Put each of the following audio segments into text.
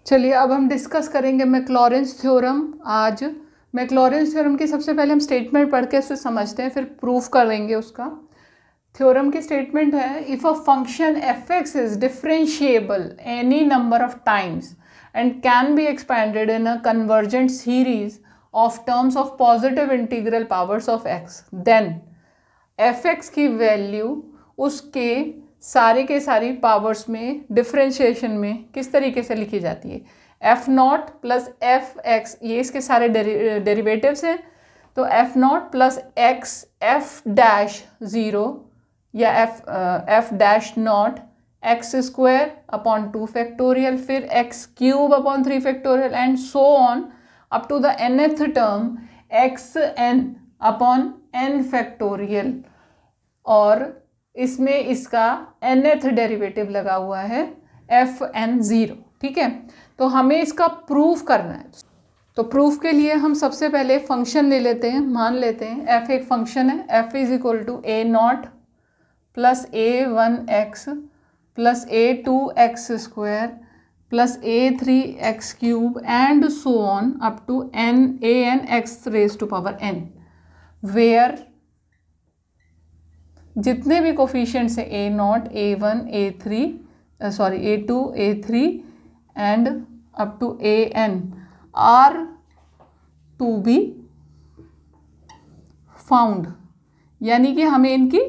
चलिए अब हम डिस्कस करेंगे मैक्लॉरेंस थ्योरम। आज मैक्लॉरेंस थ्योरम की सबसे पहले हम स्टेटमेंट पढ़ के उसे समझते हैं, फिर प्रूफ करेंगे उसका। थ्योरम की स्टेटमेंट है, if a function f x is differentiable any number of times and can be expanded in a convergent series of terms of positive integral powers of x, then f x की value उसके सारे के सारी powers में differentiation में किस तरीके से लिखी जाती है, F not plus F X, ये इसके सारे डेरिवेटिव्स हैं। तो F not plus x F dash zero या F dash naught X square upon 2 factorial, फिर X cube upon 3 factorial and so on up to the nth term X N upon N factorial, और इसमें इसका nth derivative लगा हुआ है F N zero. ठीक है, तो हमें इसका प्रूफ करना है। तो प्रूफ के लिए हम सबसे पहले फंक्शन ले लेते हैं, मान लेते हैं एफ एक फंक्शन है, F is equal to A naught plus A one X plus A two X square plus A three X cube and so on up to N A N X raise to power N, where जितने भी coefficients हैं A naught A one A three sorry A two A three and up to A N are to be found, यानी कि हमें इनकी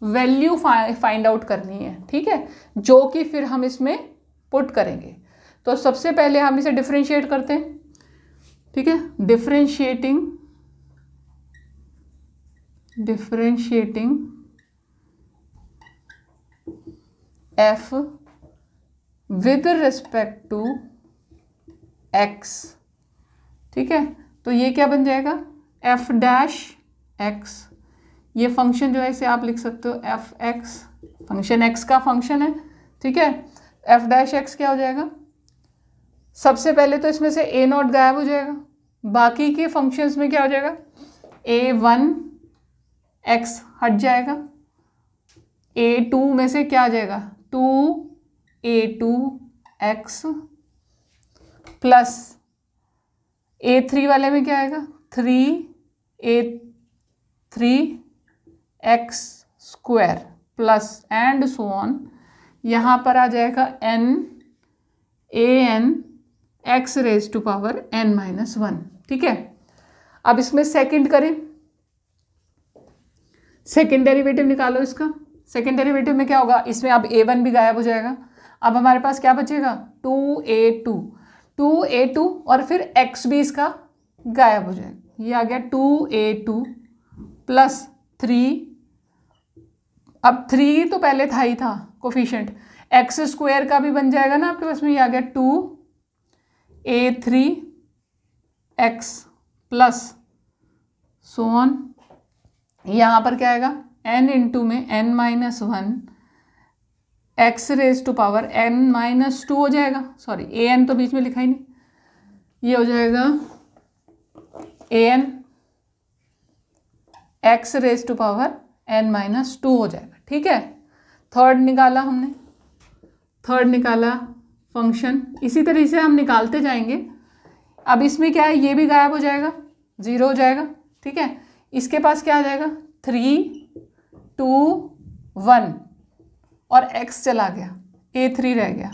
value find out करनी है। ठीक है, जो कि फिर हम इसमें पुट करेंगे। तो सबसे पहले हम इसे डिफरेंशिएट करते हैं। ठीक है, differentiating f with respect to x। ठीक है, तो ये क्या बन जाएगा, f डैश x। ये फंक्शन जो है इसे आप लिख सकते हो एफ एक्स, फंक्शन x का फंक्शन है। ठीक है, f डैश x क्या हो जाएगा, सबसे पहले तो इसमें से a नॉट गायब हो जाएगा, बाकी के फंक्शंस में क्या हो जाएगा, a1 x हट जाएगा, a2 में से क्या आ जाएगा 2a2 x प्लस a3 वाले में क्या आएगा 3a3 x square plus and so on, यहाँ पर आ जाएगा n x raise to power n minus one. ठीक है, अब इसमें सेकंड करें, सेकंड डेरिवेटिव निकालो इसका। सेकंड डेरिवेटिव में क्या होगा, इसमें अब a1 भी गायब हो जाएगा। अब हमारे पास क्या बचेगा 2a2 और फिर x भी इसका गायब हो जाएगा। ये आ गया 2a2 प्लस 3, अब 3 तो पहले था ही था कोफिशिएंट, x स्क्वायर का भी बन जाएगा ना आपके पास में, ये आ गया 2a3 x plus so on, यहाँ पर क्या आएगा n इंटू में n minus one x raise to power n minus two हो जाएगा, सॉरी ए एन तो बीच में लिखा ही नहीं, ये हो जाएगा A N X raise to power n minus two हो जाएगा। ठीक है, थर्ड निकाला हमने, थर्ड निकाला फंक्शन, इसी तरीके से हम निकालते जाएंगे। अब इसमें क्या है, ये भी गायब हो जाएगा, ज़ीरो हो जाएगा। ठीक है, इसके पास क्या आ जाएगा 3 2 1 और x चला गया, a3 रह गया।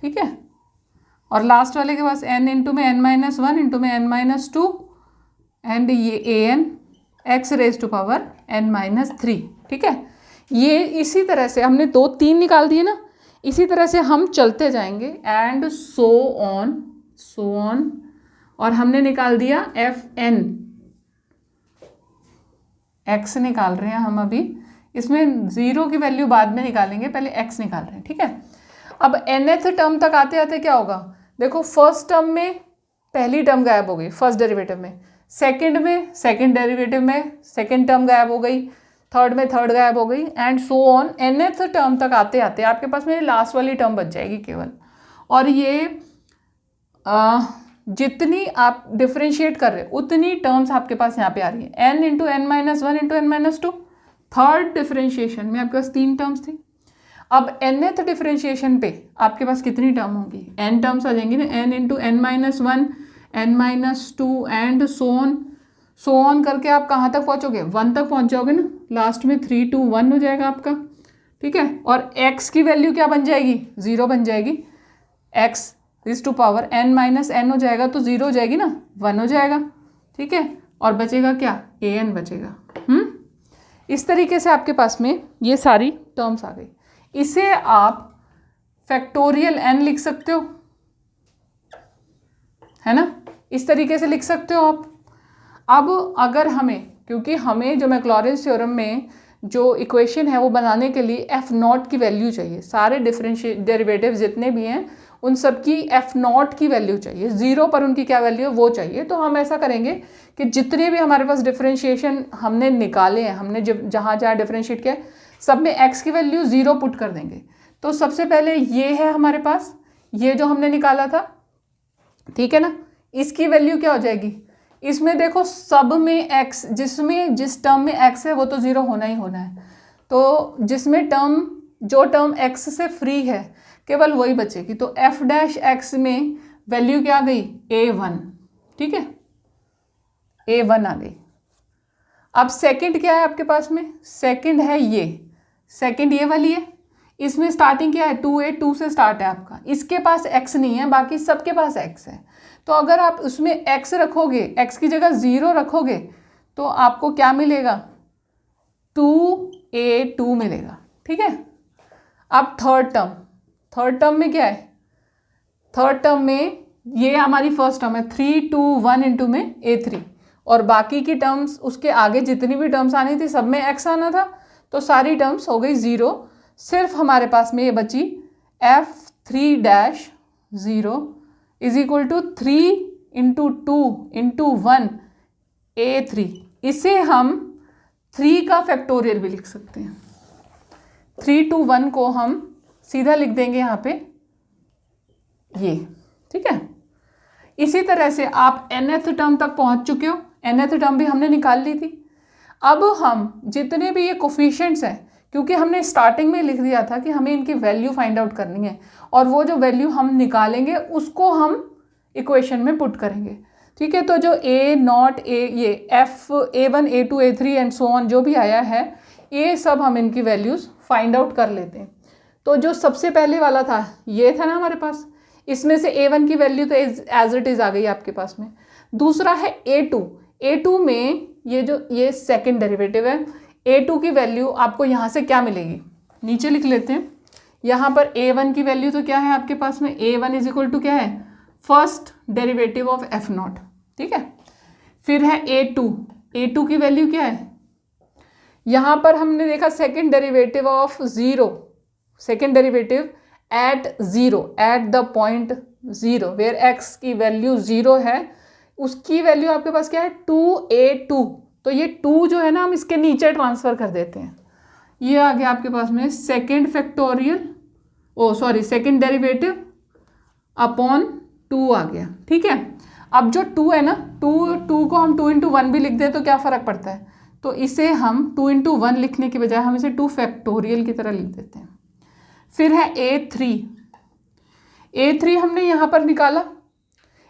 ठीक है, और लास्ट वाले के पास n इंटू में n माइनस वन इंटू में n माइनस टू एंड ये an x raise to power n minus three. ठीक है, ये इसी तरह से हमने 2 3 निकाल दिए ना, इसी तरह से हम चलते जाएंगे एंड सो ऑन, और हमने निकाल दिया एफ एन, x निकाल रहे हैं हम अभी, इसमें ज़ीरो की वैल्यू बाद में निकालेंगे, पहले x निकाल रहे हैं। ठीक है, अब nth टर्म तक आते आते क्या होगा, देखो फर्स्ट टर्म में पहली टर्म गायब हो गई फर्स्ट डेरिवेटिव में, सेकंड में सेकंड डेरिवेटिव में सेकंड टर्म गायब हो गई, थर्ड में थर्ड गायब हो गई and so on, nth term तक आते आते आपके पास में लास्ट वाली टर्म बच जाएगी केवल। और ये जितनी आप डिफरेंशिएट कर रहे हो उतनी टर्म्स आपके पास यहाँ पे आ रही है, n into n minus one into n minus two. Third differentiation में आपके पास 3 टर्म्स थी, अब nth डिफरेंशिएशन पे आपके पास कितनी टर्म होंगी, n टर्म्स आ जाएंगी ना, n into n minus one, n minus two and so on करके आप कहाँ तक पहुँचोगे, 1 तक पहुँच जाओगे ना, लास्ट में 3 2 1 हो जाएगा आपका, ठीक है। और x की वैल्यू क्या बन जाएगी, 0 बन जाएगी, x is to power n minus n हो जाएगा तो 0 हो जाएगी ना, 1 हो जाएगा, ठीक है। और बचेगा क्या, an बचेगा। इस तरीके से आपके पास में ये सारी टर्म्स आ गई। इसे आप फैक्टोरियल n लिख सकते हो, है ना, इस तरीके से लिख सकते हो आप। अब अगर हमें, क्योंकि हमें जो मैक्लॉरेंस थ्योरम में जो इक्वेशन है वो बनाने के लिए एफ नॉट की वैल्यू चाहिए, सारे डेरिवेटिव जितने भी हैं उन सब की एफ नॉट की वैल्यू चाहिए, 0 पर उनकी क्या वैल्यू है वो चाहिए। तो हम ऐसा करेंगे कि जितने भी हमारे पास डिफरेंशिएशन हमने निकाले हैं, हमने जहाँ जहाँ डिफरेंशिएट किया सब में x की वैल्यू 0 पुट कर देंगे। तो सबसे पहले ये है हमारे पास, ये जो हमने निकाला था, ठीक है ना, इसकी वैल्यू क्या हो जाएगी, इसमें देखो सब में x, जिसमें जिस टर्म में x है वो तो 0 होना ही होना है। तो जिसमें जो टर्म x से फ्री है केवल वही बचेगी। तो f डैश x में वैल्यू क्या आ गई, a1, ठीक है, a1 आ गई। अब सेकंड क्या है आपके पास में, सेकंड है ये, सेकंड ये वाली है, इसमें स्टार्टिंग क्या है 2a, 2 से स्टार्ट है आपका, इसके पास x नहीं है, बाकी सबके पास x है। तो अगर आप उसमें x रखोगे, x की जगह 0 रखोगे तो आपको क्या मिलेगा, 2a2 मिलेगा, ठीक है। अब थर्ड टर्म में क्या है, थर्ड टर्म में ये हमारी फर्स्ट टर्म है 3 2 1 इंटू में a3, और बाकी की टर्म्स उसके आगे जितनी भी टर्म्स आनी थी सब में x आना था, तो सारी टर्म्स हो गई 0। सिर्फ हमारे पास में ये बची f3 dash 0 is equal to 3 into 2 into 1 a3। इसे हम 3 का फैक्टोरियल भी लिख सकते हैं, 3 to 1 को हम सीधा लिख देंगे यहाँ पे ये, ठीक है। इसी तरह से आप nth टर्म तक पहुँच चुके हो, nth टर्म भी हमने निकाल ली थी। अब हम जितने भी ये कोफिशिएंट्स हैं, क्योंकि हमने स्टार्टिंग में लिख दिया था कि हमें इनकी वैल्यू फाइंड आउट करनी है, और वो जो वैल्यू हम निकालेंगे उसको हम इक्वेशन में पुट करेंगे, ठीक है। तो जो a नॉट ये f a1 a2 a3 and so on जो भी आया है, ये सब हम इनकी वैल्यूज़ फाइंड आउट कर लेते हैं। तो जो सबसे पहले वाला था ये था ना हमारे पास, इसमें से a1 की वैल्यू तो एज इट इज़ आ गई आपके पास में। दूसरा है a2 में ये सेकंड डेरिवेटिव है, a2 की वैल्यू आपको यहाँ से क्या मिलेगी, नीचे लिख लेते हैं। यहाँ पर a1 की वैल्यू तो क्या है आपके पास में, a1 इज इक्वल टू क्या है, first derivative of F not, ठीक है। फिर है a2 की वैल्यू क्या है, यहाँ पर हमने देखा second derivative of 0, second derivative at 0, at the point 0 where x की वैल्यू 0 है, उसकी वैल्यू आपके पास क्या है 2a2। तो ये 2 जो है ना हम इसके नीचे ट्रांसफ़र कर देते हैं, ये आ गया आपके पास में सेकेंड डेरिवेटिव अपॉन 2 आ गया, ठीक है। अब जो 2 है ना, 2 को हम 2 इंटू 1 भी लिख दें तो क्या फ़र्क पड़ता है, तो इसे हम 2 इंटू 1 लिखने की बजाय हम इसे 2 फैक्टोरियल की तरह लिख देते हैं। फिर है a3 हमने यहाँ पर निकाला,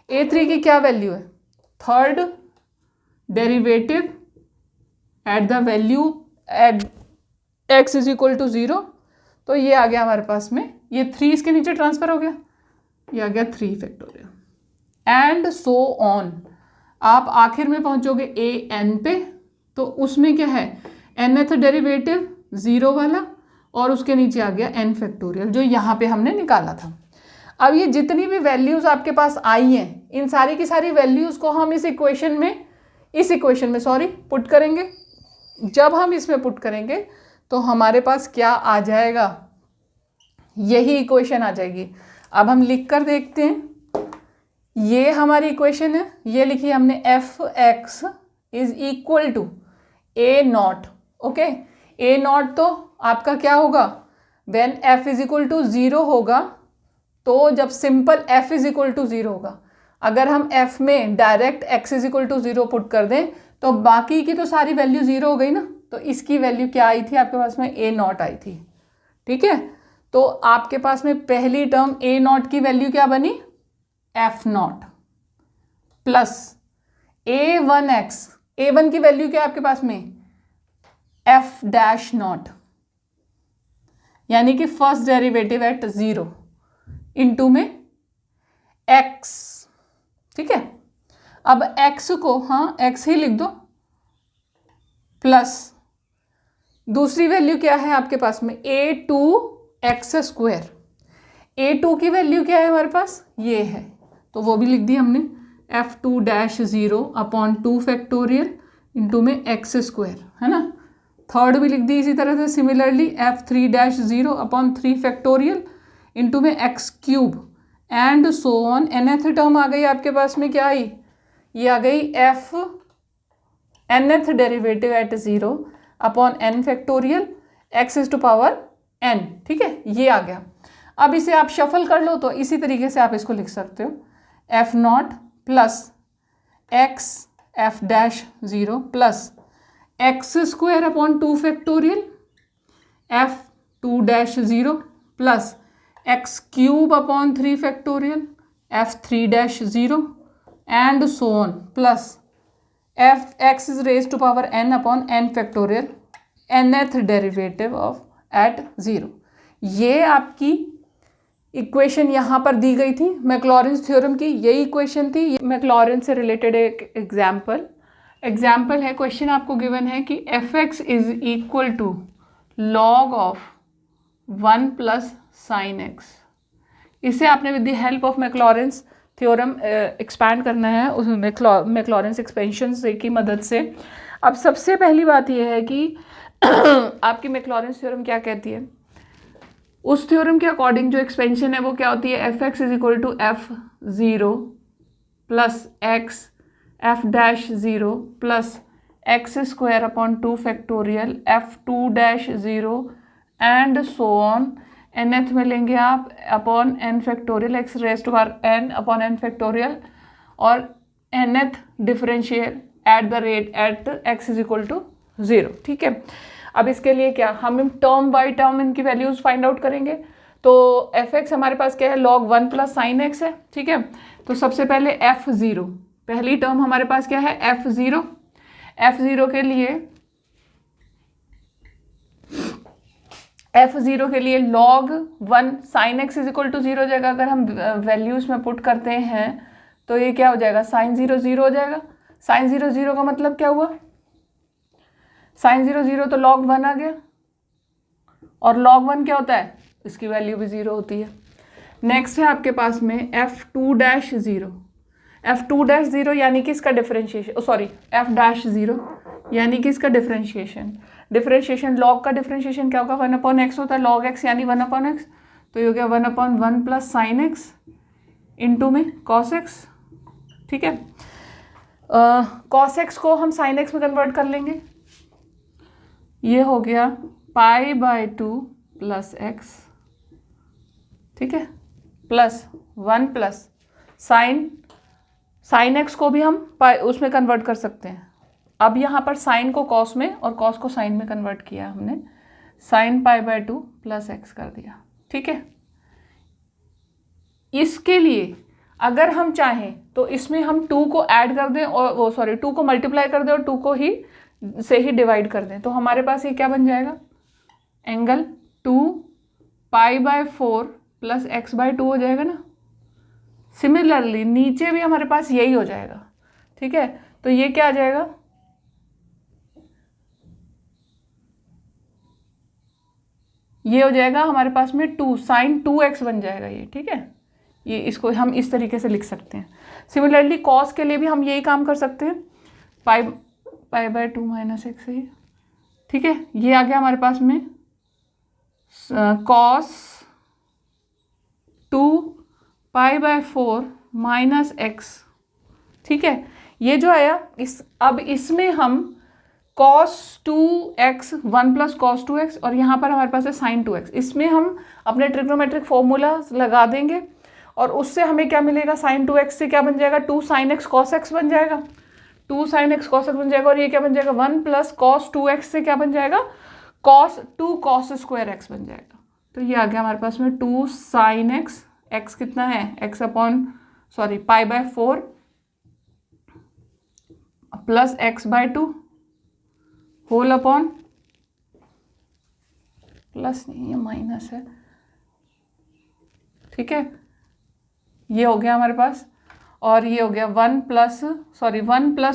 a3 की क्या वैल्यू है, third derivative at the value at x is equal to 0। तो ये आ गया हमारे पास में, ये 3 इसके नीचे ट्रांसफ़र हो गया, ये आ गया 3 फैक्टोरियल एंड सो ऑन। आप आखिर में पहुँचोगे an पे, तो उसमें क्या है nth डेरिवेटिव 0 वाला, और उसके नीचे आ गया n फैक्टोरियल जो यहाँ पे हमने निकाला था। अब ये जितनी भी वैल्यूज़ आपके पास आई हैं, इन सारी की सारी वैल्यूज़ को हम इस इक्वेशन में पुट करेंगे। जब हम इसमें पुट करेंगे तो हमारे पास क्या आ जाएगा, यही इक्वेशन आ जाएगी। अब हम लिख कर देखते हैं, ये हमारी इक्वेशन है, ये लिखी हमने f(x) is equal to a not, okay. a not तो आपका क्या होगा, when f is equal to 0 होगा, तो जब simple f is equal to 0 होगा, अगर हम f में direct x is equal to 0 put कर दें तो बाकी की तो सारी वैल्यू 0 हो गई ना, तो इसकी वैल्यू क्या आई थी आपके पास में, a नॉट आई थी, ठीक है। तो आपके पास में पहली टर्म ए नॉट की वैल्यू क्या बनी, F not plus A one x, A one की वैल्यू क्या है आपके पास में, एफ डैश नॉट, यानी कि फर्स्ट डेरिवेटिव एट 0 इनटू में एक्स। ठीक है, अब एक्स को हाँ एक्स ही लिख दो, प्लस दूसरी वैल्यू क्या है आपके पास में, A two X square. A two की वैल्यू क्या है हमारे पास, ये है, तो वो भी लिख दी हमने, F two dash 0 upon 2 factorial into में एक्स स्क्वायर, है ना। थर्ड भी लिख दी इसी तरह से similarly, F three dash 0 upon 3 factorial into में X cube and so on. nth term आ गई आपके पास में, क्या आई, ये आ गई F nth derivative at 0 upon n factorial x is to power n। ठीक है, ये आ गया। अब इसे आप शफल कर लो तो इसी तरीके से आप इसको लिख सकते हो, f not plus x F dash 0 plus x square upon 2 factorial f 2 dash 0 plus x cube upon 3 factorial f 3 dash 0 and so on plus F x is raise to power n upon n factorial nth derivative of at 0। ये आपकी equation यहाँ पर दी गई थी मैक्लॉरेंस theorem की, यही equation थी। ये मैक्लॉरेंस से रिलेटेड एक एग्जाम्पल है। क्वेश्चन आपको गिवन है कि F x is equal to log of 1 plus sine X. इसे आपने with the help of Maclaurin's theorem expand करना है उस मैक्लॉरेंस एक्सपेंशन से की मदद से। अब सबसे पहली बात यह है कि आपकी मैक्लॉरेंस थ्योरम क्या कहती है, उस थ्योरम के अकॉर्डिंग जो एक्सपेंशन है वो क्या होती है, f x is equal to f 0 plus x F dash 0 plus x square upon 2 factorial f 2 dash 0 and so on. nth में लेंगे आप upon n factorial x raise to power n upon n factorial और nth differential at the rate at x is equal to 0। ठीक है, अब इसके लिए क्या हम टर्म बाय टर्म इनकी वैल्यूज फाइंड आउट करेंगे। तो एफ एक्स हमारे पास क्या है, log 1 प्लस साइन एक्स है। ठीक है, तो सबसे पहले f0, पहली टर्म हमारे पास क्या है f0। f0 के लिए log 1 sine x is equal to 0 हो जाएगा। अगर हम वैल्यूज में पुट करते हैं तो ये क्या हो जाएगा, साइन 0 0 हो जाएगा। साइन 0 0 का मतलब क्या हुआ, साइन 0 0 तो log 1 आ गया, और log 1 क्या होता है, इसकी वैल्यू भी 0 होती है। नेक्स्ट है आपके पास में f2 डैश 0, f2 डैश 0 यानी कि इसका डिफरेंशिएशन, सॉरी f डैश 0 यानी कि इसका डिफरेंशिएशन log का डिफरेंशिएशन क्या होगा, 1 अपॉन एक्स होता है, log x यानी 1 अपॉन एक्स, तो ये हो गया 1 upon 1 plus sine x into में कॉस एक्स। ठीक है, कॉस एक्स को हम साइन एक्स में कन्वर्ट कर लेंगे, ये हो गया पाई बाय 2 प्लस एक्स। ठीक है, प्लस 1 प्लस साइन एक्स को भी हम उसमें कन्वर्ट कर सकते हैं। अब यहाँ पर साइन को कॉस में और कॉस को साइन में कन्वर्ट किया हमने, sine pi by 2 plus x कर दिया। ठीक है, इसके लिए अगर हम चाहें तो इसमें हम 2 को ऐड कर दें और 2 को मल्टीप्लाई कर दें और 2 को ही से ही डिवाइड कर दें, तो हमारे पास ये क्या बन जाएगा, angle 2 pi by 4 plus x by 2 हो जाएगा ना। सिमिलरली नीचे भी हमारे पास यही हो जाएगा। ठीक है, तो ये क्या आ जाएगा, ये हो जाएगा हमारे पास में 2 साइन 2x बन जाएगा ये। ठीक है, ये इसको हम इस तरीके से लिख सकते हैं। सिमिलरली कॉस के लिए भी हम यही काम कर सकते हैं, पाई बाय 2 माइनस एक्स है। ठीक है, ये आ गया हमारे पास में cos 2 pi by 4 minus x. ठीक है, ये जो आया अब इसमें हम cos 2x 1 plus cos 2x और यहाँ पर हमारे पास है साइन 2x, इसमें हम अपने ट्रिग्नोमेट्रिक फॉर्मूला लगा देंगे और उससे हमें क्या मिलेगा, साइन 2x से क्या बन जाएगा, 2 साइन एक्स कॉस एक्स बन जाएगा, 2 साइन एक्स कॉस एक्स बन जाएगा, और ये क्या बन जाएगा, 1 प्लस कॉस 2x से क्या बन जाएगा, cos 2 कॉस स्क्वायर एक्स बन जाएगा। तो ये आ गया हमारे पास में 2 sin x, x कितना है π/4 plus x/2 whole upon, plus नहीं ये माइनस है, ठीक है, ये हो गया हमारे पास, और ये हो गया 1 प्लस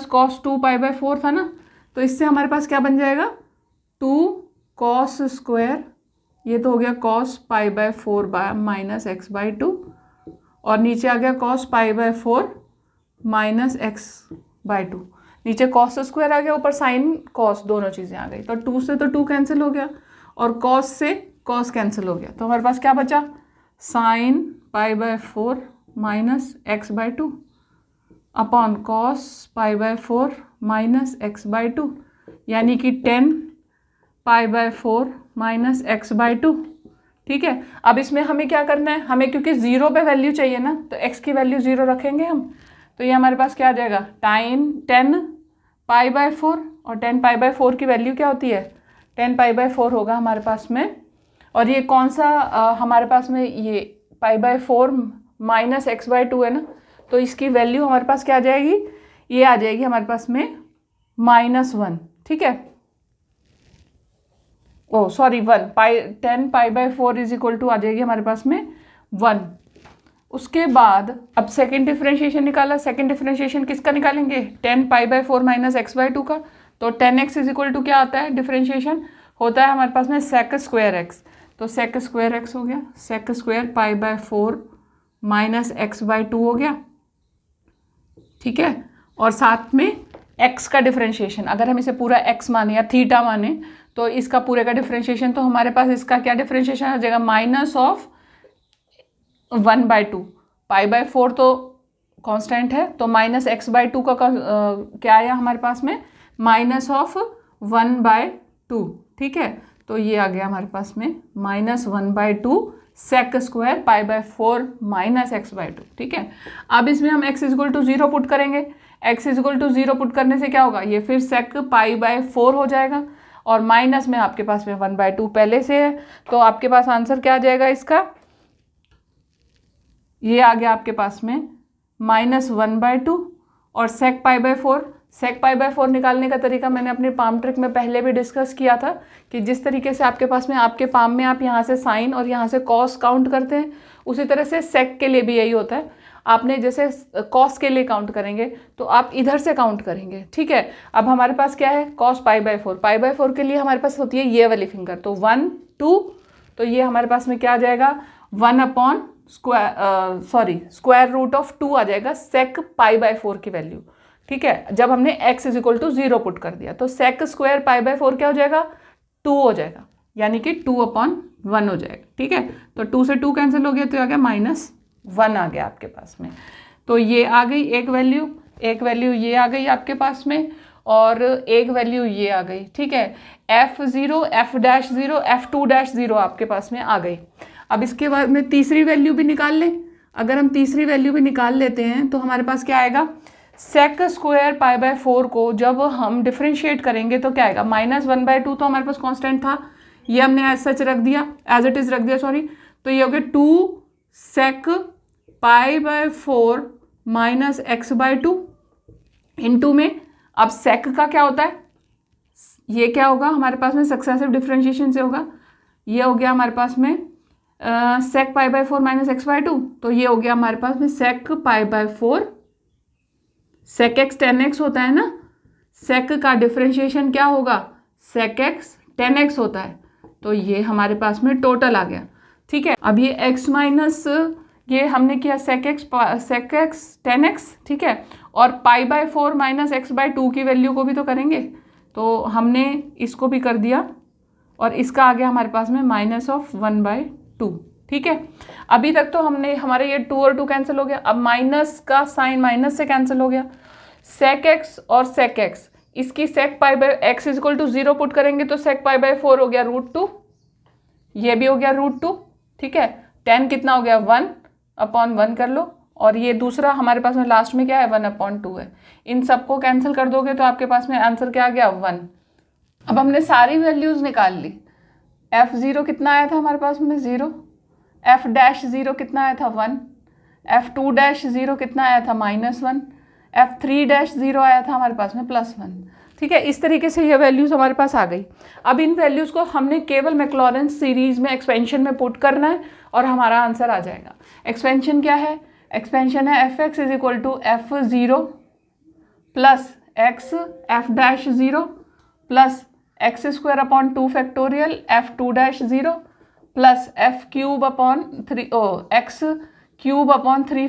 cos 2π/4 था ना, तो इससे हमारे पास क्या बन जाएगा 2 cos स्क्वायर, ये तो हो गया cos π/4 माइनस x/2, और नीचे आ गया cos π/4 माइनस x/2, नीचे cos स्क्वायर आ गया, ऊपर साइन cos, दोनों चीज़ें आ गई, तो 2 से तो 2 कैंसिल हो गया और cos से cos कैंसिल हो गया, तो हमारे पास क्या बचा sin π/4 minus x/2 upon cos π/4 minus x/2, यानी कि 10 π/4 माइनस x/2, ठीक है। अब इसमें हमें क्या करना है, हमें क्योंकि 0 पे वैल्यू चाहिए ना, तो x की वैल्यू 0 रखेंगे हम, तो ये हमारे पास क्या आ जाएगा 10 π/4, और 10 π/4 की वैल्यू क्या होती है 10 π/4 होगा हमारे पास में, और ये कौन सा हमारे पास में ये π/4 माइनस x/2 है ना, तो इसकी वैल्यू हमारे पास क्या आ जाएगी, ये आ जाएगी हमारे पास में -1, ठीक है, 1 10 π/4 इज इक्वल टू आ जाएगी हमारे पास में 1। उसके बाद अब सेकंड डिफरेंशिएशन निकाला, सेकंड डिफरेंशिएशन किसका निकालेंगे 10 π/4 माइनस x/2 का, तो 10x इज इक्वल टू क्या आता है, डिफरेंशिएशन होता है हमारे पास में sec स्क्वायर x, तो sec स्क्वायर x हो गया, sec स्क्वायर π/4 माइनस x/2 हो गया, ठीक है, और साथ में x का डिफरेंशिएशन, अगर हम इसे पूरा x माने या थीटा माने, तो इसका पूरे का डिफरेंशिएशन, तो हमारे पास इसका क्या डिफरेंशिएशन आ जाएगा -1/2, π/4 तो कांस्टेंट है, तो माइनस x/2 का क्या आया हमारे पास में -1/2, ठीक है, तो ये आ गया हमारे पास में -1/2 sec स्क्वायर π/4 माइनस x/2, ठीक है। अब इसमें हम x इक्वल टू 0 पुट करेंगे, x इक्वल टू 0 पुट करने से क्या होगा, ये फिर sec π/4 हो जाएगा, और माइनस में आपके पास में 1/2 पहले से है, तो आपके पास आंसर क्या आ जाएगा इसका, ये आ गया आपके पास में -1/2, और sec π/4 निकालने का तरीका मैंने अपने पाम ट्रिक में पहले भी डिस्कस किया था, कि जिस तरीके से आपके पास में आपके पाम में आप यहाँ से साइन और यहाँ से कॉस काउंट करते हैं, उसी तरह से sec के लिए भी यही होता है, आपने जैसे कॉस के लिए काउंट करेंगे तो आप इधर से काउंट करेंगे, ठीक है। अब हमारे पास क्या है cos π/4 के लिए हमारे पास होती है ये वाली फिंगर, तो 1 2, तो ये हमारे पास में क्या आ जाएगा 1 अपॉन स्क्वायर रूट ऑफ 2 आ जाएगा sec π/4 की वैल्यू, ठीक है। जब हमने x is equal to 0 put कर दिया, तो sec स्क्वायर π/4 क्या हो जाएगा 2 हो जाएगा, यानी कि 2/1 हो जाएगा, ठीक है। तो 2 से 2 कैंसिल हो गया, तो आ गया -1 आ गया आपके पास में, तो ये आ गई एक वैल्यू ये आ गई आपके पास में, और एक वैल्यू ये आ गई, ठीक है। f0 f'0 f2' आपके पास में आ गई। अब इसके बाद में तीसरी वैल्यू भी निकाल लें, अगर हम तीसरी वैल्यू भी निकाल लेते हैं तो हमारे पास क्या आएगा sec स्क्वायर π/4 को जब हम डिफ्रेंशिएट करेंगे तो क्या आएगा -1/2, तो हमारे पास कांस्टेंट था, ये हमने एज इट इज रख दिया, तो ये हो गया 2 sec π/4 माइनस x/2 इनटू में, अब sec का क्या होता है, ये क्या होगा हमारे पास में सक्सेसिव डिफ्रेंशिएशन से होगा, ये हो गया हमारे पास में sec π/4 माइनस x/2, तो ये हो गया हमारे पास में sec π/4, sec x 10x होता है ना, sec का डिफ्रेंशिएशन क्या होगा sec x 10x होता है, तो ये हमारे पास में टोटल आ गया, ठीक है। अब ये x माइनस ये हमने किया sec x 10x, ठीक है, और π/4 माइनस x/2 की वैल्यू को भी तो करेंगे, तो हमने इसको भी कर दिया, और इसका आ गया हमारे पास में -1/2, ठीक है। अभी तक तो हमने हमारे ये 2 और 2 कैंसिल हो गया, अब माइनस का साइन माइनस से कैंसिल हो गया, sec x और sec x, इसकी sec π/x is equal to 0 put करेंगे तो sec π/4 हो गया √2, ये भी हो गया √2, ठीक है। 10 कितना हो गया 1/1 कर लो, और ये दूसरा हमारे पास में लास्ट में क्या है 1/2 है, इन सबको कैंसिल कर दोगे तो आपके पास में आंसर क्या आ गया 1। अब हमने सारी वैल्यूज़ निकाल ली, F0 कितना आया था हमारे पास में 0, F'0 कितना आया था 1, F2'0 कितना आया था -1, F3'0 आया था हमारे पास में +1। ठीक है, इस तरीके से ये वैल्यूज़ हमारे पास आ गई। अब इन वैल्यूज़ को हमने केवल मैक्लॉरेंस सीरीज़ में एक्सपेंशन में पुट करना है और हमारा आंसर आ जाएगा। एक्सपेंशन क्या है? एक्सपेंशन है fx = f0 plus x f'0 plus x² factorial f2'0 plus x³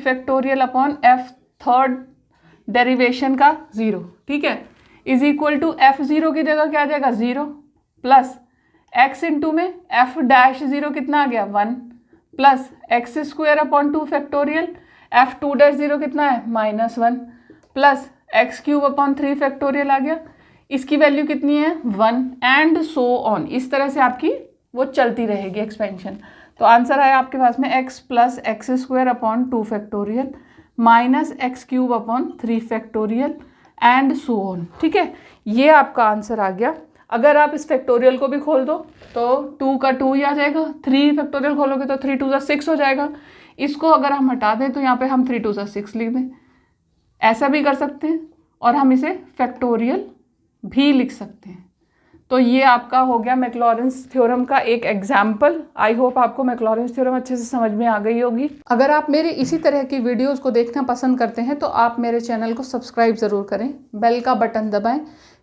factorial upon f third derivation का 0। ठीक है, इज इक्वल टू f0 की जगह क्या आ जाएगा 0 प्लस x इंटू में f'0 कितना आ गया 1 प्लस x² फैक्टोरियल f2'0 कितना है -1 प्लस x³ फैक्टोरियल आ गया। इसकी वैल्यू कितनी है 1 एंड सो ऑन। इस तरह से आपकी वो चलती रहेगी एक्सपेंशन। तो आंसर आया आपके पास में x plus x² factorial minus x³ factorial and so on. ठीक है, ये आपका आंसर आ गया। अगर आप इस फैक्टोरियल को भी खोल दो तो 2 का 2 ही आ जाएगा, 3 फैक्टोरियल खोलोगे तो 3 2 6 हो जाएगा। इसको अगर हम हटा दें तो यहाँ पे हम 3 2 6 लिख दें, ऐसा भी कर सकते हैं और हम इसे फैक्टोरियल भी लिख सकते हैं। तो ये आपका हो गया मैक्लॉरेंस थ्योरम का एक एग्जाम्पल। आई होप आपको मैक्लॉरेंस थ्योरम अच्छे से समझ में आ गई होगी। अगर आप मेरे इसी तरह की वीडियोस को देखना पसंद करते हैं तो आप मेरे चैनल को सब्सक्राइब ज़रूर करें, बेल का बटन दबाएं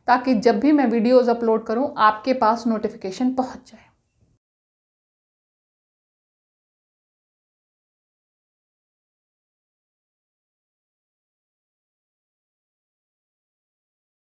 ताकि जब भी मैं वीडियोस अपलोड करूं आपके पास नोटिफिकेशन पहुंच जाए।